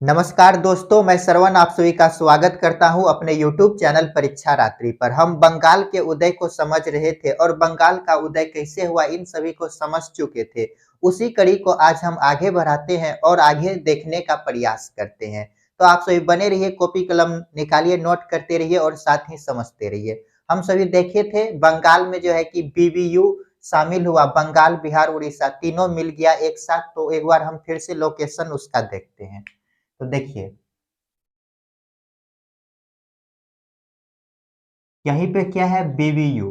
नमस्कार दोस्तों, मैं श्रवण आप सभी का स्वागत करता हूं अपने YouTube चैनल परीक्षा रात्रि पर। हम बंगाल के उदय को समझ रहे थे और बंगाल का उदय कैसे हुआ इन सभी को समझ चुके थे। उसी कड़ी को आज हम आगे बढ़ाते हैं और आगे देखने का प्रयास करते हैं। तो आप सभी बने रहिए, कॉपी कलम निकालिए, नोट करते रहिए और साथ ही समझते रहिए। हम सभी देखे थे बंगाल में जो है कि BBU शामिल हुआ, बंगाल, बिहार, उड़ीसा तीनों मिल गया एक साथ। तो एक बार हम फिर से लोकेशन उसका देखते हैं। तो देखिए, यहीं पे क्या है, बीबीयू।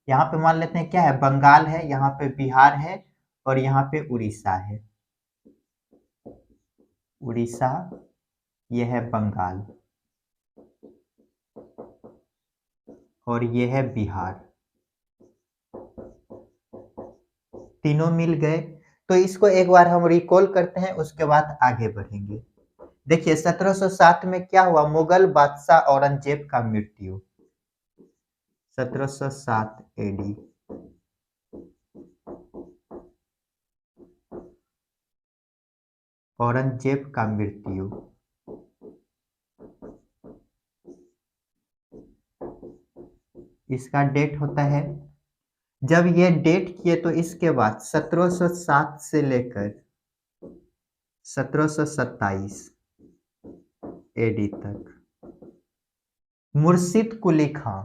यहाँ पे मान लेते हैं क्या है, बंगाल है, यहाँ पे बिहार है और यहाँ पे उड़ीसा है। उड़ीसा, ये है बंगाल और ये है बिहार। तीनों मिल गए। तो इसको एक बार हम रिकॉल करते हैं, उसके बाद आगे बढ़ेंगे। देखिए 1707 में क्या हुआ, मुगल बादशाह औरंगजेब का मृत्यु। 1707 AD। औरंगजेब का मृत्यु। इसका डेट होता है, जब ये डेट किए तो इसके बाद 1707 से लेकर 1727 AD तक मुर्शिद कुली खां,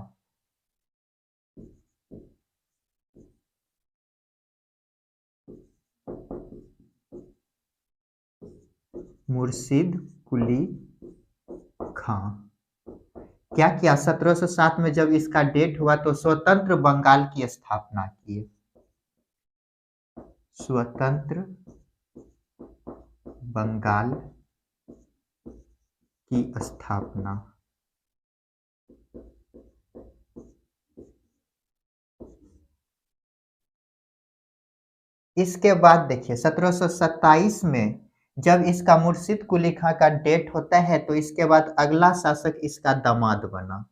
मुर्शिद कुली खां क्या किया, 1707 में जब इसका डेट हुआ तो स्वतंत्र बंगाल की स्थापना किए। स्वतंत्र बंगाल की स्थापना। इसके बाद देखिए 1727 में जब इसका मुर्शिद कुली खां का डेट होता है तो इसके बाद अगला शासक इसका दामाद बना,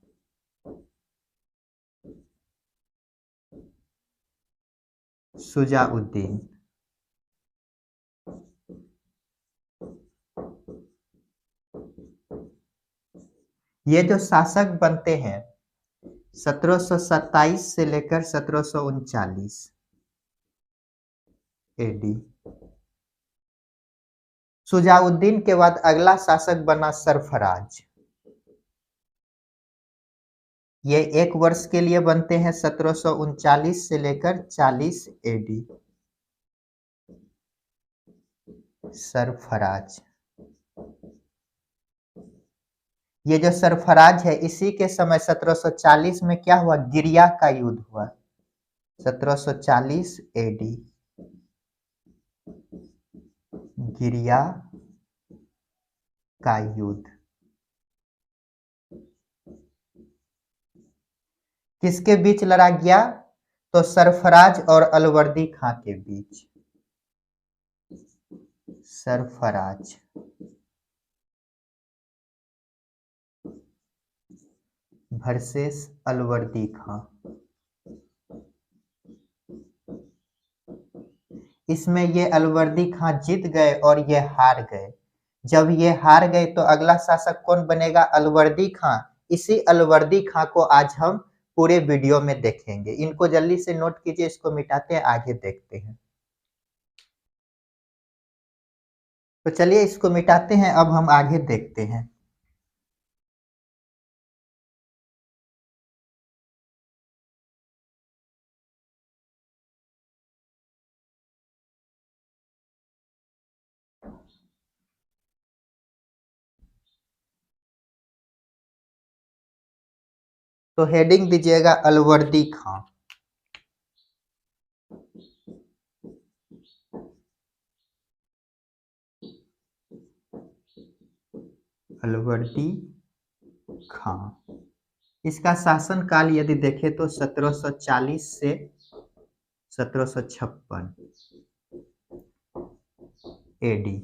शुजाउद्दीन। ये जो शासक बनते हैं 1727 से लेकर 1739 AD। शुजाउद्दीन के बाद अगला शासक बना सरफराज। ये एक वर्ष के लिए बनते हैं 1739 से लेकर 40 AD। सरफराज, ये जो सरफराज है इसी के समय 1740 में क्या हुआ, गिरिया का युद्ध हुआ। 1740 AD, गिरिया का युद्ध। किसके बीच लड़ा गया, तो सरफराज और अलवर्दी खां के बीच। सरफराज वर्सेस अलवर्दी खां। इसमें ये अलवर्दी खां जीत गए और ये हार गए। जब ये हार गए तो अगला शासक कौन बनेगा, अलवर्दी खां। इसी अलवर्दी खां को आज हम पूरे वीडियो में देखेंगे। इनको जल्दी से नोट कीजिए, इसको मिटाते हैं, आगे देखते हैं। तो चलिए इसको मिटाते हैं, अब हम आगे देखते हैं। तो हेडिंग दीजिएगा अलवर्दी खां। अलवर्दी खां, इसका शासन काल यदि देखें तो 1740 से 1756 AD।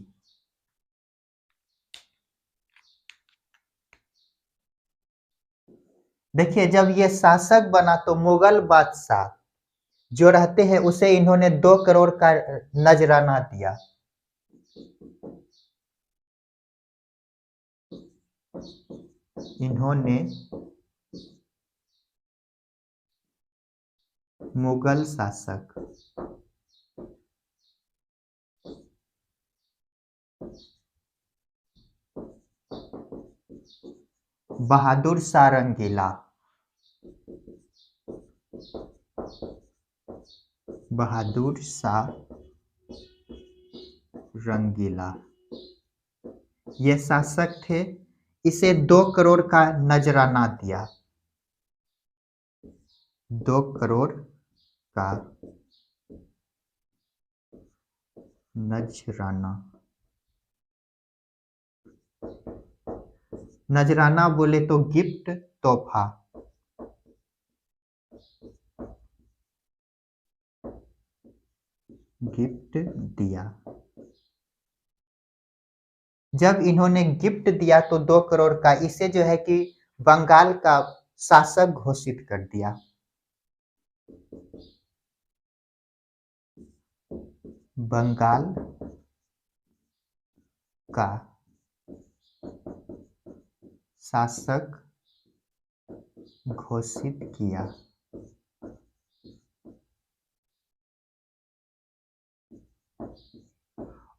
देखिए जब ये शासक बना तो मुगल बादशाह जो रहते हैं उसे इन्होंने 2 करोड़ का नजराना दिया। इन्होंने मुगल शासक बहादुर शाह रंगीला ये शासक थे, इसे 2 करोड़ का नजराना दिया। 2 करोड़ का नजराना। नजराना बोले तो गिफ्ट, तोहफा। गिफ्ट दिया। जब इन्होंने गिफ्ट दिया तो 2 करोड़ का, इसे जो है कि बंगाल का शासक घोषित कर दिया। बंगाल का शासक घोषित किया।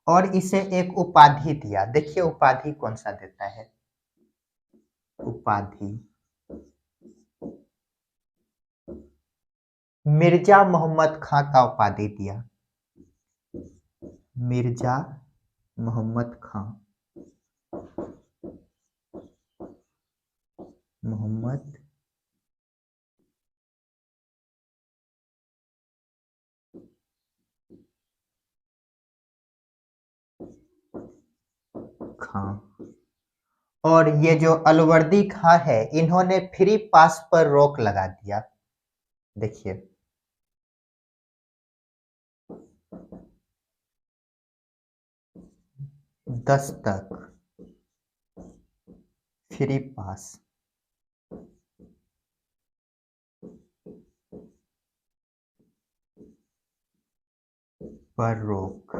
और इसे एक उपाधि दिया। देखिए उपाधि कौन सा देता है। उपाधि मिर्जा मोहम्मद खां का उपाधि दिया। मिर्जा मोहम्मद खां। मोहम्मद खां। और ये जो अलवर्दी खां है, इन्होंने फ्री पास पर रोक लगा दिया। देखिए 10 तक फ्री पास पर रोक।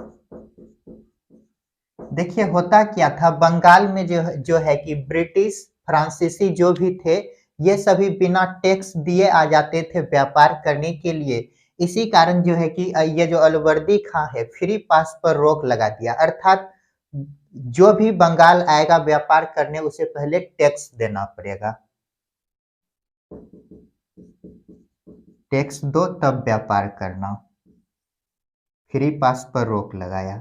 देखिए होता क्या था, बंगाल में जो है कि ब्रिटिश फ्रांसीसी जो भी थे, ये सभी बिना टैक्स दिए आ जाते थे व्यापार करने के लिए। इसी कारण जो है कि ये जो अलवर्दी खां है, फ्री पास पर रोक लगा दिया। अर्थात जो भी बंगाल आएगा व्यापार करने, उसे पहले टैक्स देना पड़ेगा। टैक्स दो तब व्यापार करना। फ्री पास पर रोक लगाया।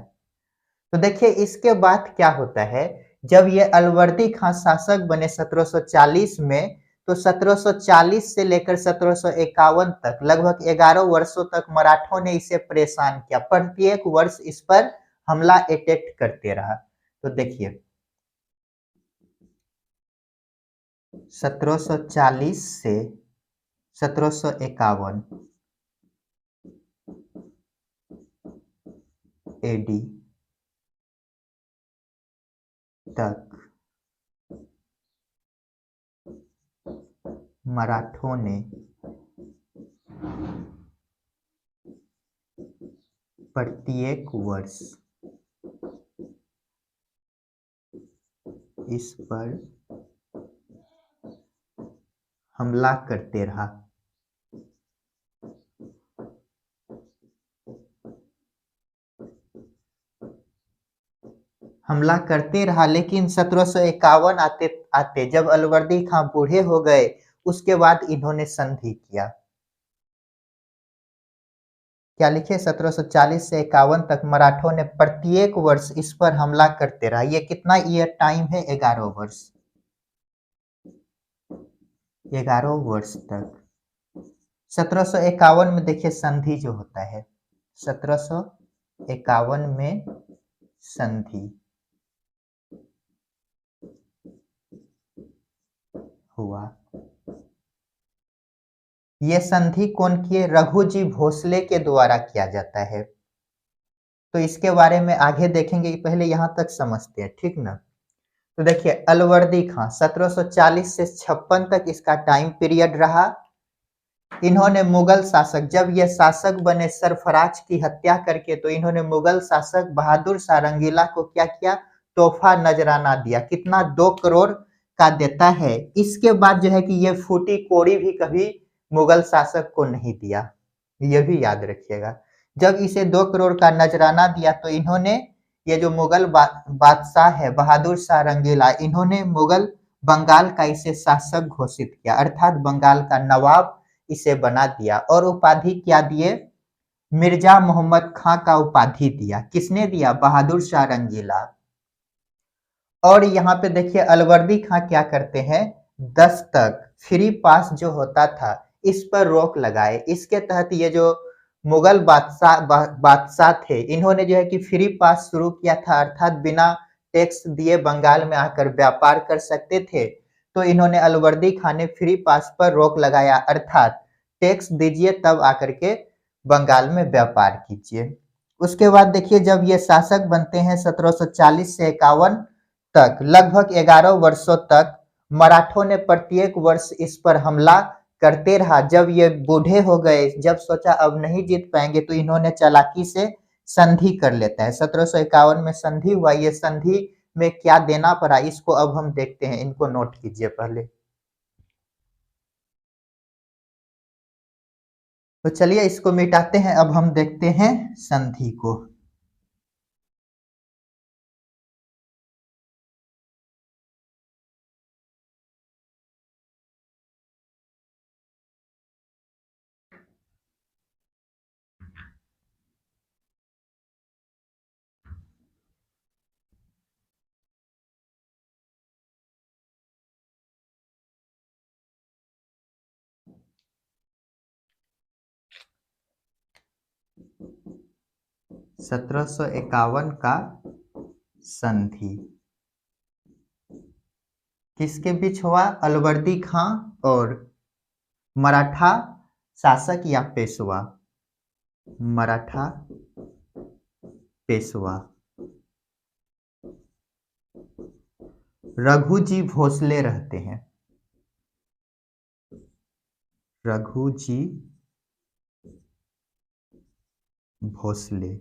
तो देखिए इसके बाद क्या होता है, जब ये अलवर्दी खां शासक बने 1740 में, तो 1740 से लेकर 1751 तक लगभग 11 वर्षों तक मराठों ने इसे परेशान किया। प्रत्येक वर्ष इस पर हमला अटैक करते रहा। तो देखिए 1740 से 1751 एडी तक मराठों ने प्रत्येक वर्ष इस पर हमला करते रहा। हमला करते रहा, लेकिन 1751 आते आते जब अलवर्दी खां बूढ़े हो गए, उसके बाद इन्होंने संधि किया। क्या लिखे, 1740 से 51 तक मराठों ने प्रत्येक वर्ष इस पर हमला करते रहा। ये कितना ईयर टाइम है, 11 वर्ष। 11 वर्ष तक। 1751 में देखिए संधि जो होता है, 1751 में संधि हुआ। ये संधि कौन किए, रघुजी भोसले के द्वारा किया जाता है। तो इसके बारे में आगे देखेंगे, पहले यहां तक समझते हैं, ठीक ना। तो देखिए अलवर्दी खां 1740 से 56 तक इसका टाइम पीरियड रहा। इन्होंने मुगल शासक, जब ये शासक बने सरफराज की हत्या करके, तो इन्होंने मुगल शासक बहादुर शाह रंगीला को क्या किया, तोहफा नजराना दिया। कितना, 2 करोड़ का देता है, इसके बाद जो है कि ये फूटी कोड़ी भी कभी मुगल शासक को नहीं दिया, ये भी याद रखिएगा। जब इसे 2 करोड़ का नजराना दिया तो इन्होंने, ये जो मुगल बादशाह है बहादुर शाह रंगीला, इन्होंने मुगल बंगाल का इसे शासक घोषित किया, अर्थात बंगाल का नवाब इसे बना दिया। और उपाधि क्या दिए? मिर्जा मोहम्मद खां का उपाधि दिया। किसने दिया? बहादुर शाह रंगीला। और यहाँ पे देखिए अलवर्दी खां क्या करते हैं, दस्तक फ्री पास जो होता था इस पर रोक लगाए। इसके तहत ये जो मुगल बादशाह थे, इन्होंने जो है कि फ्री पास शुरू किया था, अर्थात बिना टैक्स दिए बंगाल में आकर व्यापार कर सकते थे। तो इन्होंने अलवर्दी खां ने फ्री पास पर रोक लगाया, अर्थात टैक्स दीजिए तब आकर के बंगाल में व्यापार कीजिए। उसके बाद देखिए जब ये शासक बनते हैं 1740 से 51 तक, लगभग 11 वर्षों तक मराठों ने प्रत्येक वर्ष इस पर हमला करते रहा। जब ये बूढ़े हो गए, जब सोचा अब नहीं जीत पाएंगे, तो इन्होंने चालाकी से संधि कर लेता है। 1751 में संधि हुआ। ये संधि में क्या देना पड़ा इसको अब हम देखते हैं, इनको नोट कीजिए पहले। तो चलिए इसको मिटाते हैं, अब हम देखते हैं संधि को। सत्रह सौ इक्यावन का संधि किसके बीच हुआ? अलवर्दी खां और मराठा शासक या पेशवा? मराठा पेशवा रघुजी भोसले रहते हैं। रघुजी भोसले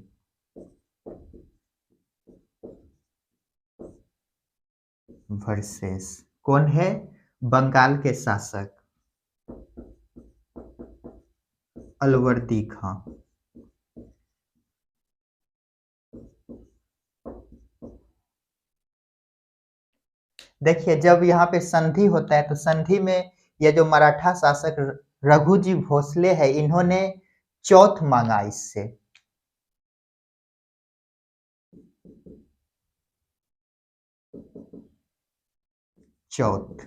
वर्सेस कौन है? बंगाल के शासक अलवर्दी खां। देखिए जब यहाँ पे संधि होता है तो संधि में ये जो मराठा शासक रघुजी भोसले है, इन्होंने चौथ मांगा इससे। चौथ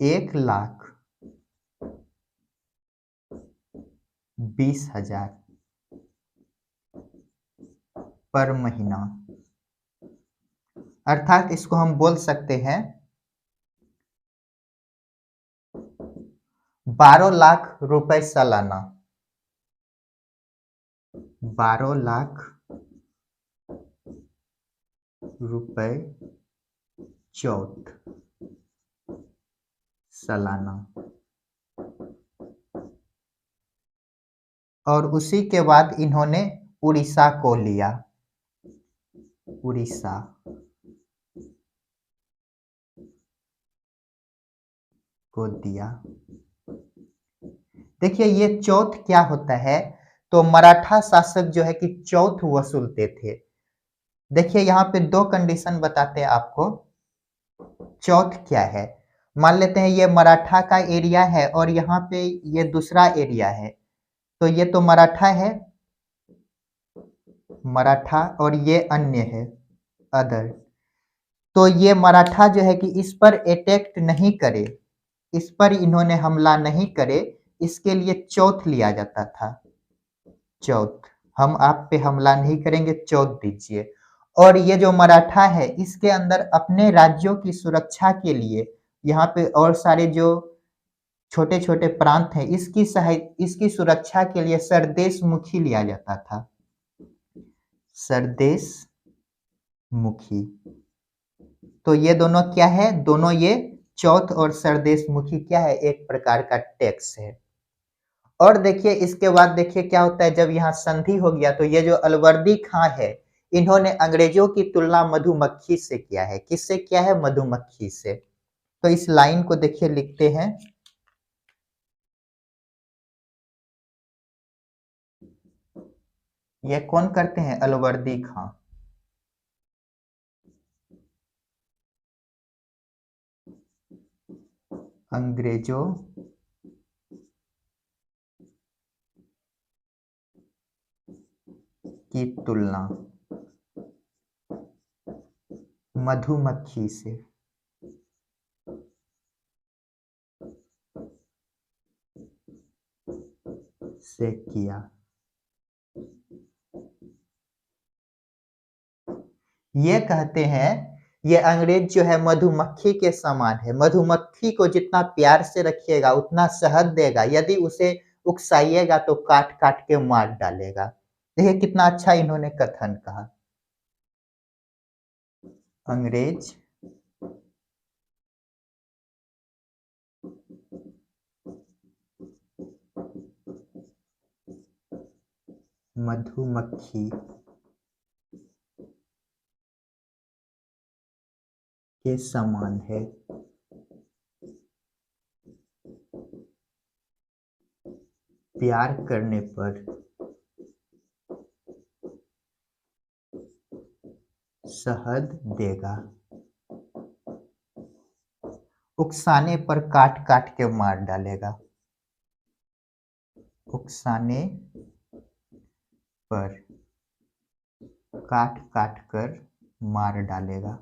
1,20,000 पर महीना, अर्थात इसको हम बोल सकते हैं 12 लाख रुपए सालाना। 12 लाख रुपए चौथ सालाना। और उसी के बाद इन्होंने उड़ीसा को लिया। उड़ीसा को दिया। देखिए ये चौथ क्या होता है, तो मराठा शासक जो है कि चौथ वसूलते थे। देखिए यहाँ पे 2 कंडीशन बताते हैं आपको। चौथ क्या है? मान लेते हैं ये मराठा का एरिया है और यहाँ पे ये दूसरा एरिया है, तो ये तो मराठा है, मराठा, और ये अन्य है, अदर। तो ये मराठा जो है कि इस पर अटैक नहीं करे, इस पर इन्होंने हमला नहीं करे, इसके लिए चौथ लिया जाता था। चौथ, हम आप पे हमला नहीं करेंगे, चौथ दीजिए। और ये जो मराठा है इसके अंदर अपने राज्यों की सुरक्षा के लिए यहाँ पे और सारे जो छोटे छोटे प्रांत हैं इसकी सुरक्षा के लिए सरदेश मुखी लिया जाता था। सरदेश मुखी। तो ये दोनों क्या है? दोनों ये चौथ और सरदेश मुखी क्या है? एक प्रकार का टैक्स है। और देखिए इसके बाद देखिए क्या होता है, जब यहाँ संधि हो गया तो ये जो अलवर्दी खां है इन्होंने अंग्रेजों की तुलना मधुमक्खी से किया है। किससे किया है? मधुमक्खी से। तो इस लाइन को देखिए लिखते हैं। ये कौन करते हैं? अलवर्दी खां। अंग्रेजों की तुलना मधुमक्खी से किया। ये कहते हैं ये अंग्रेज जो है मधुमक्खी के समान है। मधुमक्खी को जितना प्यार से रखिएगा उतना शहद देगा, यदि उसे उकसाइएगा तो काट काट के मार डालेगा। देखिए कितना अच्छा इन्होंने कथन कहा। अंग्रेज मधुमक्खी के समान है। प्यार करने पर शहद देगा, उकसाने पर काट काट के मार डालेगा। उकसाने पर काट काट कर मार डालेगा।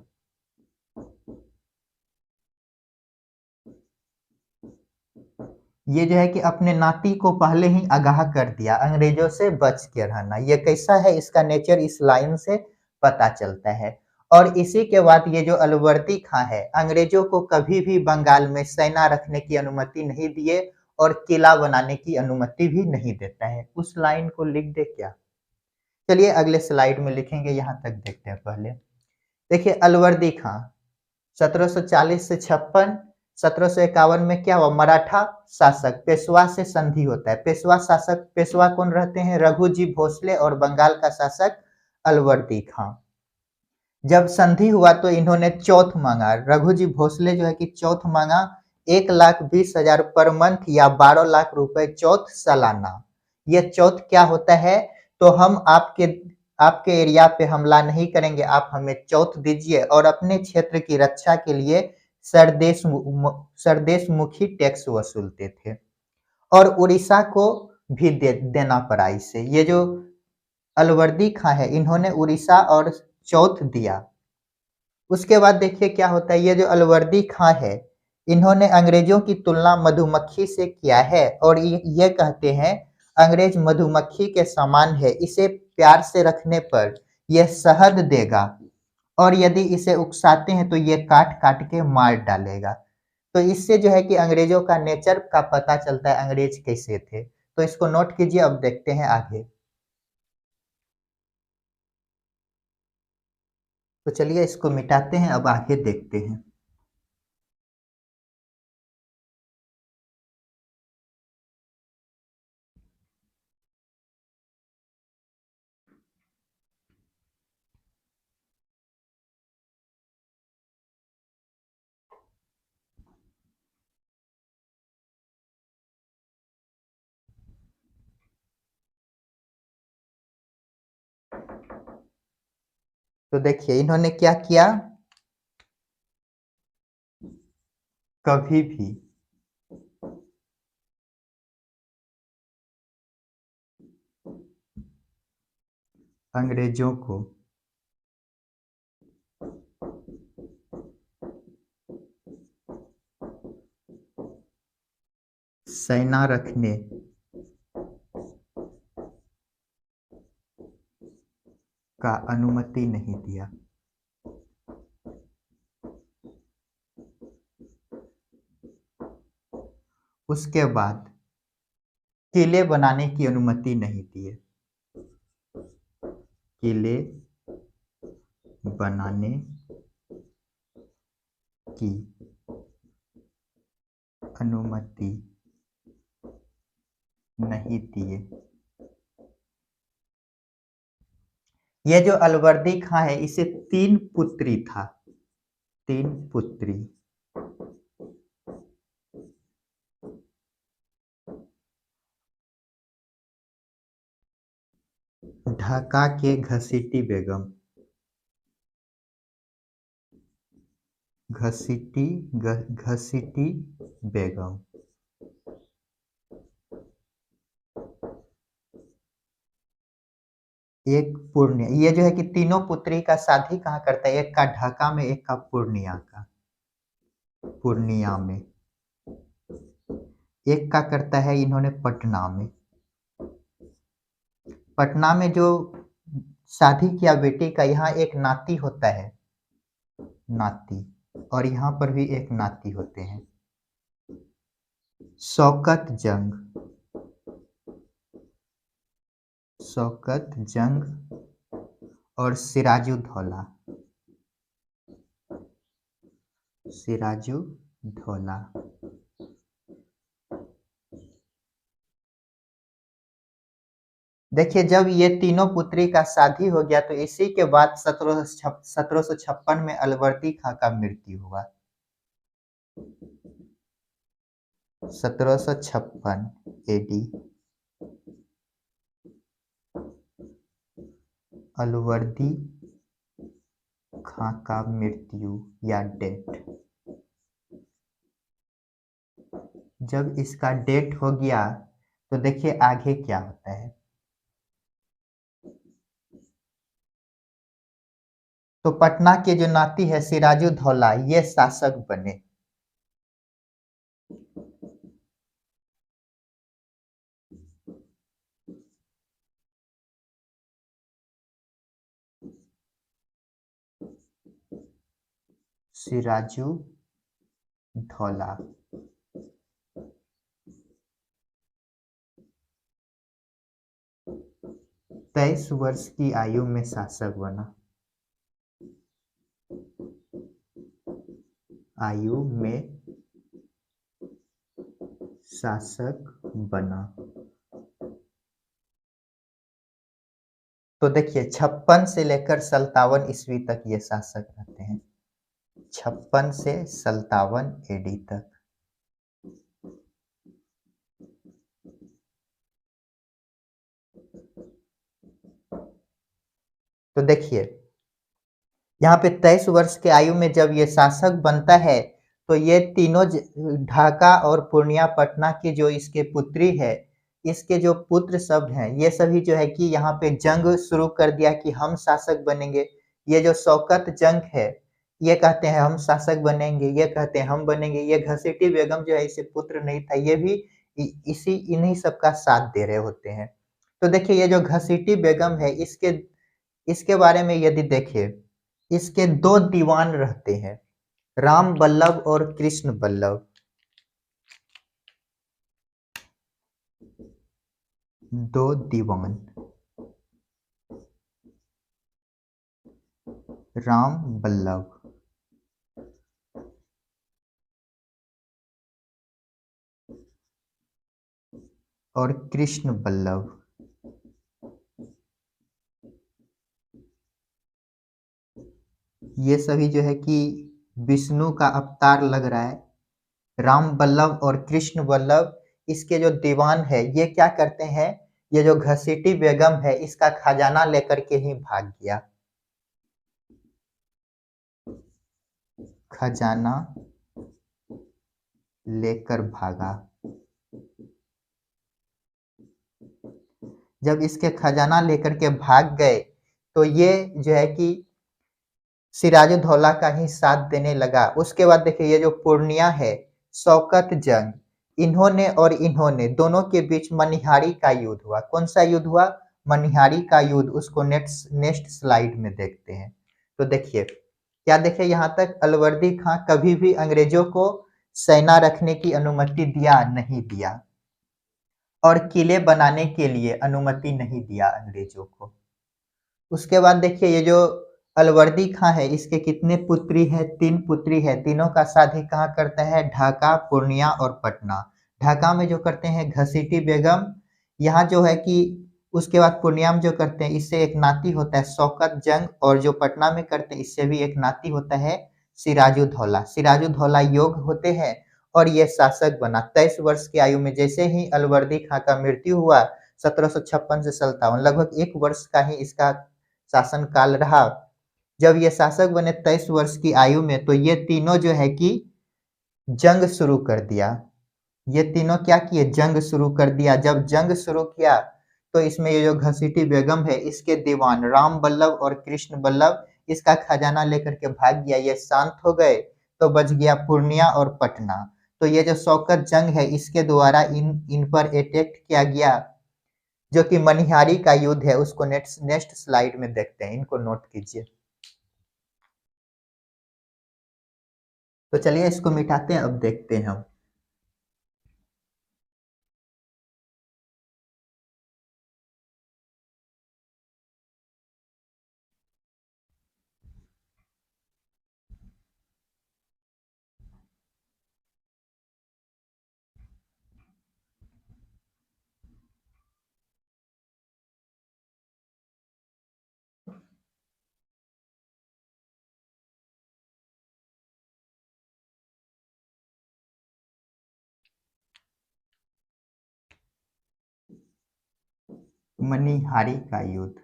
ये जो है कि अपने नाती को पहले ही आगाह कर दिया अंग्रेजों से बच के रहना। ये कैसा है, इसका नेचर इस लाइन से पता चलता है। और इसी के बाद ये जो अलवर्दी खां है, अंग्रेजों को कभी भी बंगाल में सेना रखने की अनुमति नहीं दिए और किला बनाने की अनुमति भी नहीं देता है। उस लाइन को लिख दे क्या? चलिए अगले स्लाइड में लिखेंगे, यहाँ तक देखते हैं पहले। देखिए अलवर्दी खां 1740 से 56, 1751 में क्या हुआ? मराठा शासक पेशवा से संधि होता है। पेशवा शासक, पेशवा कौन रहते हैं? रघुजी भोसले, और बंगाल का शासक अलवर्दी खां। जब संधि हुआ तो इन्होंने चौथ मांगा। रघुजी भोसले जो है कि चौथ मांगा, 1,20,000 पर मंथ या 12 लाख रुपए चौथ सालाना। ये चौथ क्या होता है? तो हम आपके एरिया पे हमला नहीं करेंगे, आप हमें चौथ दीजिए, और अपने क्षेत्र की रक्षा के लिए सरदेशमुखी टैक्स वसूलते थे। और उड़ीसा को भी देना पड़ा इससे। ये जो अलवर्दी खां है इन्होंने उड़ीसा और चौथ दिया। उसके बाद देखिए क्या होता है। ये जो अलवर्दी खां है इन्होंने अंग्रेजों की तुलना मधुमक्खी से किया है, और ये कहते हैं अंग्रेज मधुमक्खी के समान है, इसे प्यार से रखने पर यह शहद देगा, और यदि इसे उकसाते हैं तो ये काट काट के मार डालेगा। तो इससे जो है कि अंग्रेजों का नेचर का पता चलता है, अंग्रेज कैसे थे। तो इसको नोट कीजिए, अब देखते हैं आगे। तो चलिए इसको मिटाते हैं, अब आगे देखते हैं। तो देखिए इन्होंने क्या किया? कभी भी अंग्रेजों को सेना रखने का अनुमति नहीं दिया। उसके बाद किले बनाने की अनुमति नहीं दिए। किले बनाने की अनुमति नहीं दिए। ये जो अलवर्दी खां है इसे 3 पुत्री था, 3 पुत्री। ढाका के घसीटी बेगम, घसीटी बेगम। एक पूर्णिया, ये जो है कि तीनों पुत्री का शादी कहाँ करता है, एक का ढाका में, एक का पूर्णिया में, एक का करता है इन्होंने पटना में। पटना में जो शादी किया बेटी का, यहाँ एक नाती होता है, नाती, और यहाँ पर भी एक नाती होते हैं। शौकत जंग और सिराजुद्दौला। देखिए जब ये तीनों पुत्री का शादी हो गया तो इसी के बाद 1756 में अलवर्दी खां का मृत्यु हुआ। 1756 एडी अलवर्दी खां का मृत्यु या डेथ। जब इसका डेथ हो गया तो देखिए आगे क्या होता है। तो पटना के जो नाती है सिराजुद्दौला, ये शासक बने। सिराजुद्दौला 23 वर्ष की आयु में शासक बना। आयु में शासक बना। तो देखिए 56 से लेकर 57 ईस्वी तक ये शासक रहते हैं, 56 से 57 एडी तक। तो देखिए यहाँ पे 23 वर्ष के आयु में जब ये शासक बनता है तो ये तीनों ढाका और पूर्णिया पटना की जो इसके पुत्री है, इसके जो पुत्र सब हैं, ये सभी जो है कि यहाँ पे जंग शुरू कर दिया कि हम शासक बनेंगे। ये जो शौकत जंग है, ये कहते हैं हम शासक बनेंगे, ये कहते हैं हम बनेंगे। ये घसीटी बेगम जो है, इसे पुत्र नहीं था, ये भी इन्हीं सब का साथ दे रहे होते हैं। तो देखिए ये जो घसीटी बेगम है, इसके बारे में यदि देखें, इसके 2 दीवान रहते हैं, राम बल्लभ और कृष्ण बल्लभ। 2 दीवान, राम बल्लभ और कृष्ण बल्लभ। ये सभी जो है कि विष्णु का अवतार लग रहा है। राम बल्लभ और कृष्ण बल्लभ इसके जो दीवान है, ये क्या करते हैं, ये जो घसीटी बेगम है इसका खजाना लेकर के ही भाग गया। खजाना लेकर भागा। जब इसके खजाना लेकर के भाग गए तो ये जो है कि सिराजुद्दौला का ही साथ देने लगा। उसके बाद देखिए ये जो पूर्णिया है, शौकत जंग, इन्होंने दोनों के बीच मनिहारी का युद्ध हुआ। कौन सा युद्ध हुआ? मनिहारी का युद्ध। उसको नेक्स्ट स्लाइड में देखते हैं। तो देखिए क्या देखे, यहाँ तक अलवर्दी खां कभी भी अंग्रेजों को सेना रखने की अनुमति नहीं दिया और किले बनाने के लिए अनुमति नहीं दिया अंग्रेजों को। उसके बाद देखिए ये जो अलवर्दी खां है, इसके कितने पुत्री है? 3 पुत्री है। तीनों का शादी कहाँ करता है? ढाका, पूर्णिया और पटना। ढाका में जो करते हैं घसीटी बेगम, यहाँ जो है कि उसके बाद पूर्णिया में जो करते हैं इससे एक नाती होता है शौकत जंग, और जो पटना में करते हैं इससे भी एक नाती होता है सिराजुद्दौला। सिराजुद्दौला योग्य होते हैं और ये शासक बना 23 वर्ष की आयु में। जैसे ही अलवर्दी खां का मृत्यु हुआ 1756 से 57, लगभग 1 वर्ष का ही इसका शासन काल रहा। जब ये शासक बने 23 वर्ष की आयु में, तो ये तीनों जो है कि जंग शुरू कर दिया। ये तीनों क्या किए, जंग शुरू कर दिया। जब जंग शुरू किया तो इसमें ये जो घसीटी बेगम है इसके दीवान राम बल्लभ और कृष्ण बल्लभ इसका खजाना लेकर के भाग गया। ये शांत हो गए तो बच गया पूर्णिया और पटना। तो ये जो शौकत जंग है इसके द्वारा इन इन पर अटैक किया गया, जो कि मनिहारी का युद्ध है। उसको नेक्स्ट नेक्स्ट स्लाइड में देखते हैं, इनको नोट कीजिए। तो चलिए इसको मिटाते हैं, अब देखते हैं हम। मनिहारी का युद्ध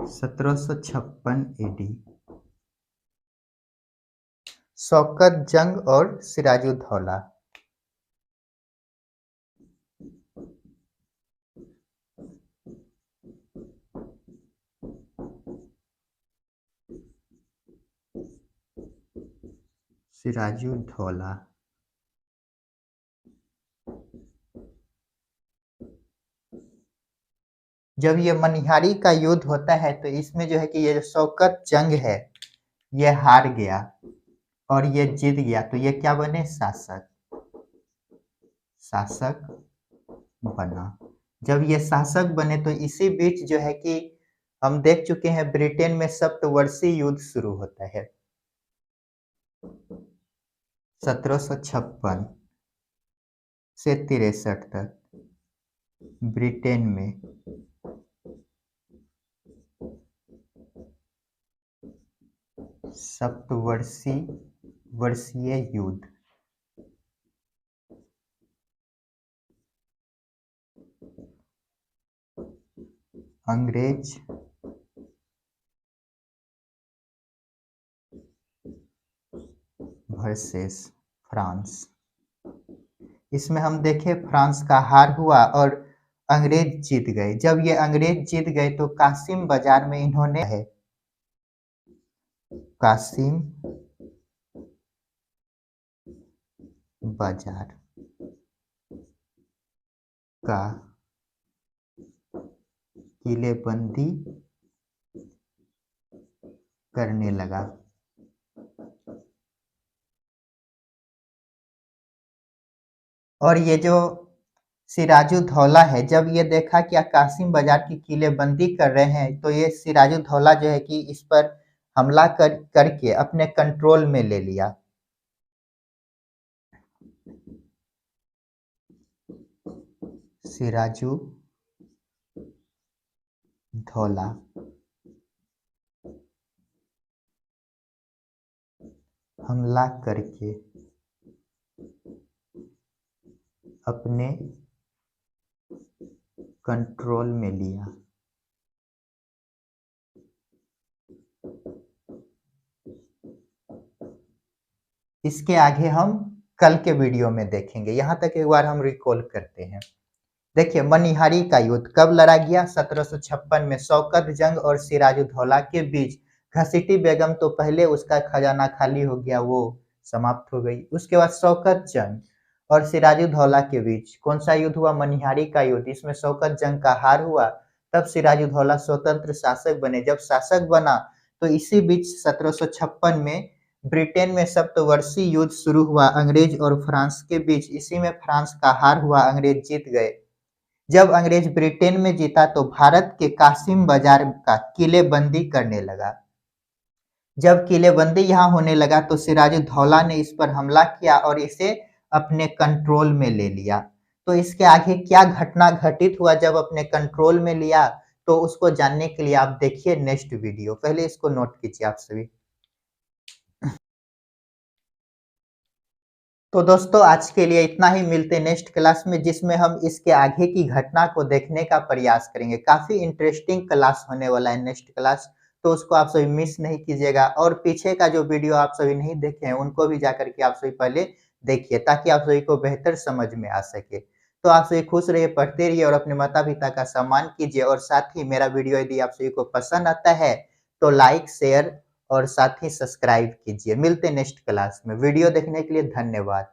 1756 AD। शौकत जंग और सिराजुद्दौला। सिराजुद्दौला जब ये मनिहारी का युद्ध होता है तो इसमें जो है कि ये जो शौकत जंग है ये हार गया और ये जीत गया, तो ये क्या बने, शासक। शासक बना। जब ये शासक बने तो इसी बीच जो है कि हम देख चुके हैं ब्रिटेन में सप्तवर्षीय युद्ध शुरू होता है 1756 से 63 तक ब्रिटेन में। वर्षीय युद्ध। अंग्रेज वर्सेस फ्रांस। इसमें हम देखे फ्रांस का हार हुआ और अंग्रेज जीत गए। जब ये अंग्रेज जीत गए तो कासिम बाजार में इन्होंने है कासिम बाजार का किलेबंदी करने लगा। और ये जो सिराजुद्दौला है जब ये देखा कि कासिम बाजार की किलेबंदी कर रहे हैं तो ये सिराजुद्दौला जो है कि इस पर हमला करके अपने कंट्रोल में ले लिया। सिराजुद्दौला हमला करके अपने कंट्रोल में लिया। इसके आगे हम कल के वीडियो में देखेंगे। यहाँ तक एक बार हम रिकॉल करते हैं। देखिए मनिहारी का युद्ध कब लड़ा गया, 1756 में शौकत जंग और सिराजुद्दौला के बीच। घसीटी बेगम तो पहले उसका खजाना खाली हो गया, वो समाप्त हो गई। उसके बाद शौकत जंग और सिराजुद्दौला के बीच कौन सा युद्ध हुआ, मनिहारी का युद्ध। इसमें शौकत जंग का हार हुआ, तब सिराजुद्दौला स्वतंत्र शासक बने। जब शासक बना तो इसी बीच 1756 में ब्रिटेन में सप्तवर्षीय युद्ध शुरू हुआ अंग्रेज और फ्रांस के बीच। इसी में फ्रांस का हार हुआ, अंग्रेज जीत गए। जब अंग्रेज ब्रिटेन में जीता तो भारत के कासिम बाजार का किलेबंदी करने लगा। जब किलेबंदी यहाँ होने लगा तो सिराजुद्दौला ने इस पर हमला किया और इसे अपने कंट्रोल में ले लिया। तो इसके आगे क्या घटना घटित हुआ जब अपने कंट्रोल में लिया, तो उसको जानने के लिए आप देखिए नेक्स्ट वीडियो। पहले इसको नोट कीजिए आप सभी। तो दोस्तों आज के लिए इतना ही, मिलते नेक्स्ट क्लास में जिसमें हम इसके आगे की घटना को देखने का प्रयास करेंगे। काफी इंटरेस्टिंग क्लास होने वाला है नेक्स्ट क्लास, तो उसको आप सभी मिस नहीं कीजिएगा और पीछे का जो वीडियो आप सभी नहीं देखे हैं उनको भी जाकर के आप सभी पहले देखिए ताकि आप सभी को बेहतर समझ में आ सके। तो आप सभी खुश रहिए, पढ़ते रहिए और अपने माता पिता का सम्मान कीजिए और साथ ही मेरा वीडियो यदि आप सभी को पसंद आता है तो लाइक शेयर और साथ ही सब्सक्राइब कीजिए। मिलते हैं नेक्स्ट क्लास में। वीडियो देखने के लिए धन्यवाद।